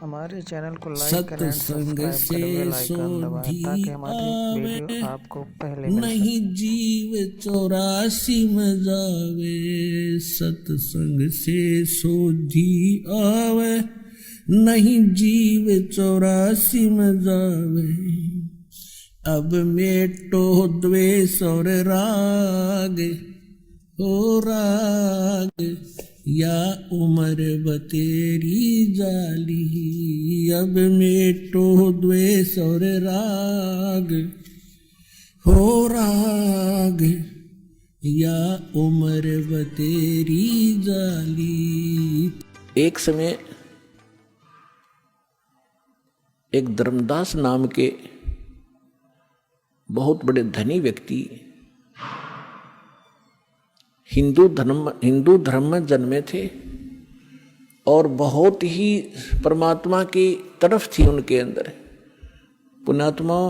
हमारे चैनल को लाइक करें एंड सत्संग सब्सक्राइब से करें, बेल आइकन दबाएं सोधी ताकि हमारी आवे, वीडियो आपको पहले मिल नहीं सके। जीव 84 में जावे। सत्संग से सोधी आवे, नहीं जीव 84 में जावे। अब मेटो द्वेष और राग, हो राग या उम्र बतेरी जाली। अब मेटो द्वेष और राग, हो राग या उम्र बतेरी जाली। एक समय एक धर्मदास नाम के बहुत बड़े धनी व्यक्ति हिंदू धर्म में जन्मे थे और बहुत ही परमात्मा की तरफ थी उनके अंदर। पुण्यात्मा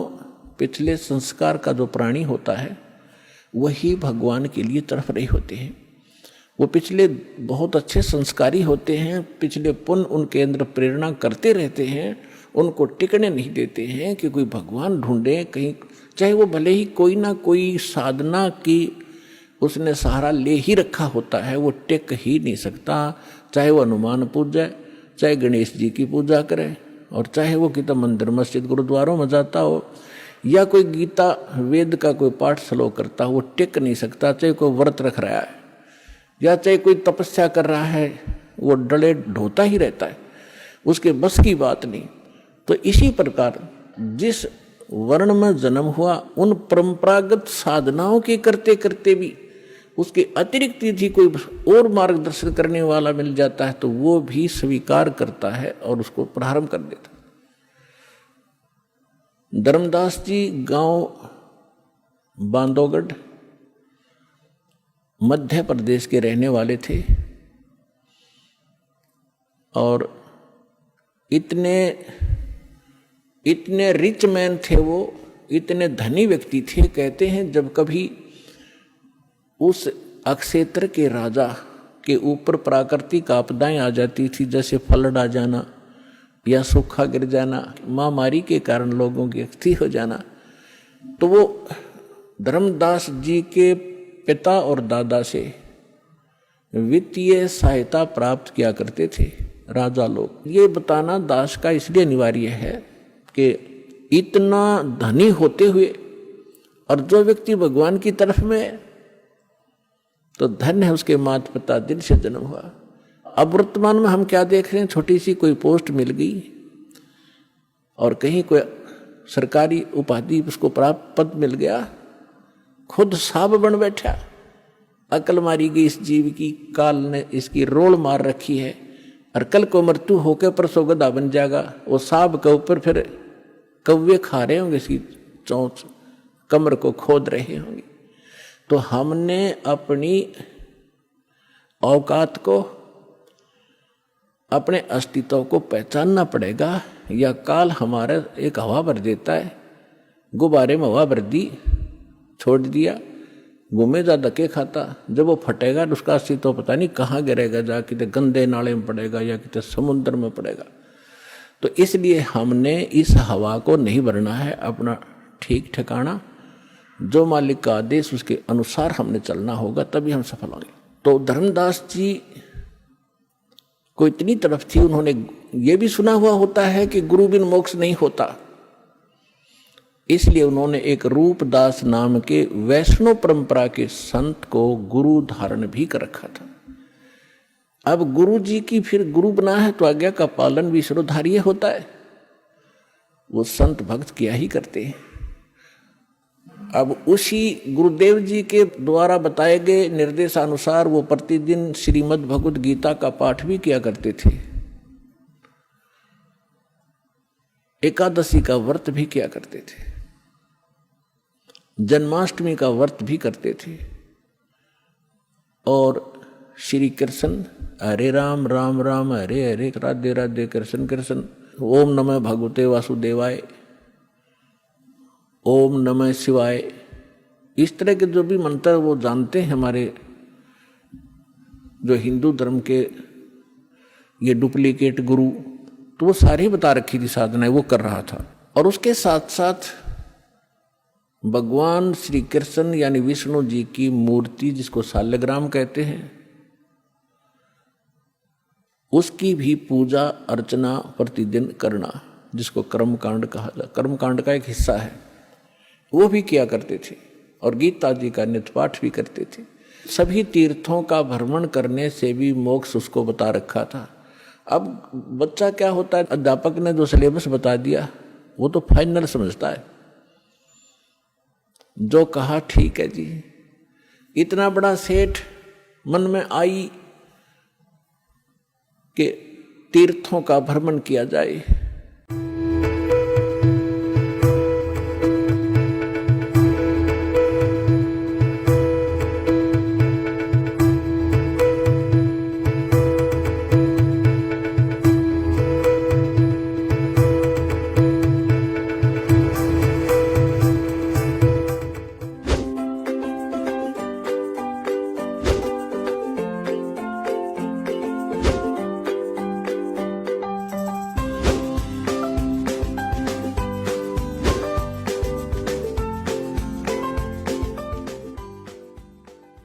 पिछले संस्कार का जो प्राणी होता है वही भगवान के लिए तरफ रहे होते हैं। वो पिछले बहुत अच्छे संस्कारी होते हैं, पिछले पुण्य उनके अंदर प्रेरणा करते रहते हैं, उनको टिकने नहीं देते हैं कि कोई भगवान ढूंढे कहीं। चाहे वो भले ही कोई ना कोई साधना की उसने सहारा ले ही रखा होता है, वो टिक ही नहीं सकता। चाहे वो हनुमान पूजा, चाहे गणेश जी की पूजा करे, और चाहे वो कितना मंदिर मस्जिद गुरुद्वारों में जाता हो, या कोई गीता वेद का कोई पाठ श्लोक करता हो, वो टिक नहीं सकता। चाहे कोई व्रत रख रहा है या चाहे कोई तपस्या कर रहा है, वो डले ढोता ही रहता है, उसके बस की बात नहीं। तो इसी प्रकार जिस वर्ण में जन्म हुआ, उन परंपरागत साधनाओं के करते करते भी उसके अतिरिक्त यदि कोई और मार्गदर्शन करने वाला मिल जाता है तो वो भी स्वीकार करता है और उसको प्रारंभ कर देता। धर्मदास जी गांव बांधवगढ़ मध्य प्रदेश के रहने वाले थे और इतने रिच मैन थे वो, इतने धनी व्यक्ति थे। कहते हैं जब कभी उस अक्षेत्र के राजा के ऊपर प्राकृतिक आपदाएं आ जाती थी, जैसे फ्लड आ जाना या सूखा गिर जाना, महामारी के कारण लोगों की अस्थि हो जाना, तो वो धर्मदास जी के पिता और दादा से वित्तीय सहायता प्राप्त किया करते थे राजा लोग। ये बताना दास का इसलिए अनिवार्य है कि इतना धनी होते हुए और जो व्यक्ति भगवान की तरफ में, तो धन्य है उसके माता पिता दिल से जन्म हुआ। अब वर्तमान में हम क्या देख रहे हैं, छोटी सी कोई पोस्ट मिल गई और कहीं कोई सरकारी उपाधि उसको प्राप्त पद मिल गया, खुद साब बन बैठा। अकल मारी गई इस जीव की, काल ने इसकी रोल मार रखी है और कल को मृत्यु होकर परसों गधा बन जाएगा। वो साब के ऊपर फिर कौवे खा रहे होंगे, इसकी चोंच कमर को खोद रहे होंगे। तो हमने अपनी औकात को, अपने अस्तित्व को पहचानना पड़ेगा। या काल हमारा एक हवा भर देता है, गुब्बारे में हवा भर दी, छोड़ दिया, घूमे जा धक्के खाता, जब वो फटेगा तो उसका अस्तित्व पता नहीं कहाँ गिरेगा, जा कितने गंदे नाले में पड़ेगा या कितने समुद्र में पड़ेगा। तो इसलिए हमने इस हवा को नहीं भरना है, अपना ठीक ठिकाना, जो मालिक का आदेश उसके अनुसार हमने चलना होगा, तभी हम सफल होंगे। तो धर्मदास जी को इतनी तरफ थी, उन्होंने ये भी सुना हुआ होता है कि गुरु बिन मोक्ष नहीं होता, इसलिए उन्होंने एक रूपदास नाम के वैष्णव परंपरा के संत को गुरु धारण भी कर रखा था। अब गुरु जी की फिर गुरु बना है तो आज्ञा का पालन भी शिरोधार्य होता है, वो संत भक्त किया ही करते हैं। अब उसी गुरुदेव जी के द्वारा बताए गए निर्देशानुसार वो प्रतिदिन श्रीमद् भगवद गीता का पाठ भी किया करते थे, एकादशी का व्रत भी किया करते थे, जन्माष्टमी का व्रत भी करते थे, और श्री कृष्ण हरे राम राम राम हरे हरे राधे राधे कृष्ण कृष्ण, ओम नमः भगवते वासुदेवाय, ओम नमः शिवाय, इस तरह के जो भी मंत्र वो जानते हैं हमारे जो हिंदू धर्म के ये डुप्लीकेट गुरु, तो वो सारी बता रखी थी साधनाएं, वो कर रहा था। और उसके साथ साथ भगवान श्री कृष्ण यानी विष्णु जी की मूर्ति, जिसको शालग्राम कहते हैं, उसकी भी पूजा अर्चना प्रतिदिन करना, जिसको कर्मकांड कहा जाता, कर्मकांड का एक हिस्सा है, वो भी किया करते थे। और गीता जी का नित्य पाठ भी करते थे। सभी तीर्थों का भ्रमण करने से भी मोक्ष उसको बता रखा था। अब बच्चा क्या होता है, अध्यापक ने जो सिलेबस बता दिया वो तो फाइनल समझता है, जो कहा ठीक है जी। इतना बड़ा सेठ मन में आई कि तीर्थों का भ्रमण किया जाए,